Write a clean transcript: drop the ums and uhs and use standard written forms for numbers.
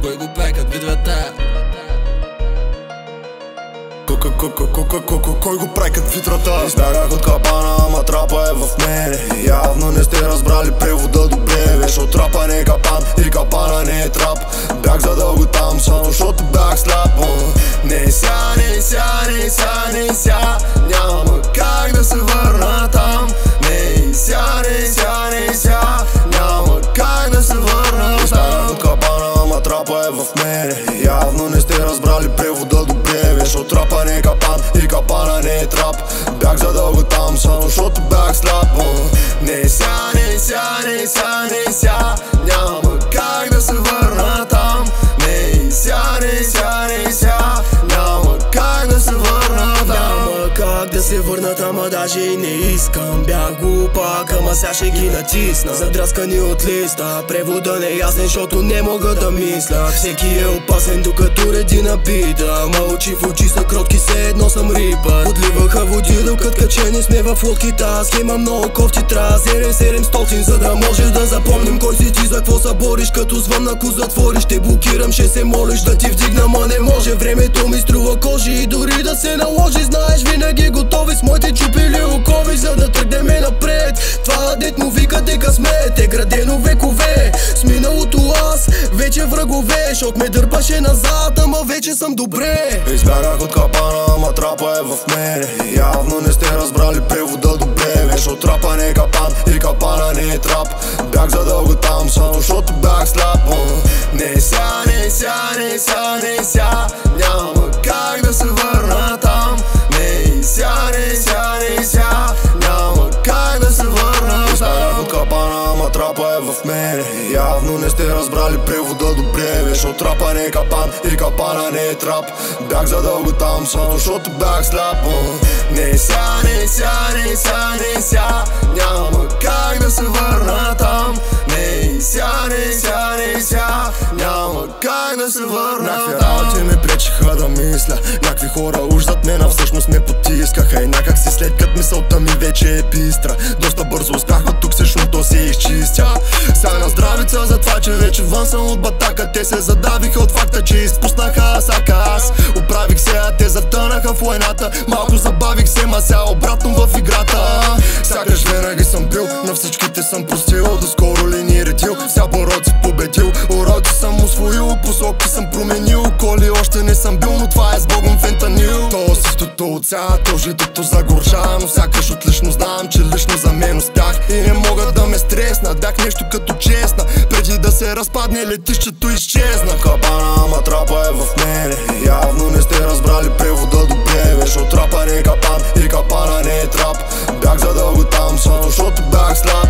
кой го пекат видвета? Кой го прекат витрата? Избягах от капана, ама трапа е в мене. Явно не сте разбрали превода добре. Виж, от трапа не е капан и капана не е трап. Бях задълго там, само защото бях сляп. Не ся, няма как да се върна там. Не ся, няма как да се върна там. Избягах от капана, ама трапа е в мене. Явно не сте разбрали превода добре. Виж, от трапа не е капан и капана не е трап. Бях задълго там, само защото бях сляп. Не ся, няма как да се върна там. Не ся, няма как да се върна там. Няма как да се върна там, а даже и не искам. Бях глупак, ама сега ще ги натисна. Задраскани от листа, превода не е ясен, защото не мога да мисля. Всеки е опасен, докато реди напита. Ма очи в очи са кротки, все едно съм рипът. Отливаха води, докато качени сме в лодките. Аз имам много кофти, трябва 700, за да можеш да запомним кой си ти, за какво се бориш. Като звън, ако затвориш, ще блокирам, ще се молиш да ти вдигна, ма не може. Времето ми струва кожи и дори да се наложи, знаеш, винаги готови с моите чупили окови, за да тръгнем напред. Това дет му вика де късмет е градено векове. С миналото аз вече врагове, защото ме дърпаше назад, ама вече съм добре. Избягах от капана, ама трапа е в мене. Явно не сте разбрали превода добре. Виж, от трапа не е капан и капана не е трап. Бях задълго там, само защото бях сляп. Не ся, няма как да се върна там. Не ся, няма как да се върна там. Избягах от капана, ама трапа е в мене. Явно не сте разбрали превода добре. Виж, от трапа не е капан и капана не е трап. Бях задълго там, само защото бях сляп. Не ся, няма как да се върна там. Не ся, няма как да се върна там. Някакви работи ме пречиха да мисля. Някакви хора уж зад мен, всъщност ме потискаха. И някак си след като мисълта ми вече е бистра. Доста бързо успях от тук, същото се изчистя. Сега на здравица за това, че вече вън съм от батака. Те се задавиха от факта, че изпуснаха асака. Аз оправих се, а те затънаха в войната. Малко забавих се, ма сега обратно в играта. Сякаш винаги съм бил, на всичките съм простил. Доскоро ли ни редил, сега пороци победил. Уроци съм усвоил, посоки съм променил. Коли още не съм бил, но това е с Богом фентанил. То същото от сега, то житото загорча. Но сякаш отлично знам, че лично за мен успях. И не мога да ме стресна, бях нещо като честна. Преди да се разпадне летището изчезна. Капана, ама трапа е в мене. Явно не сте разбрали превода добре. Виж, от трапа не е капан и капана не е трап. Бях задълго там, само защото бях сляп.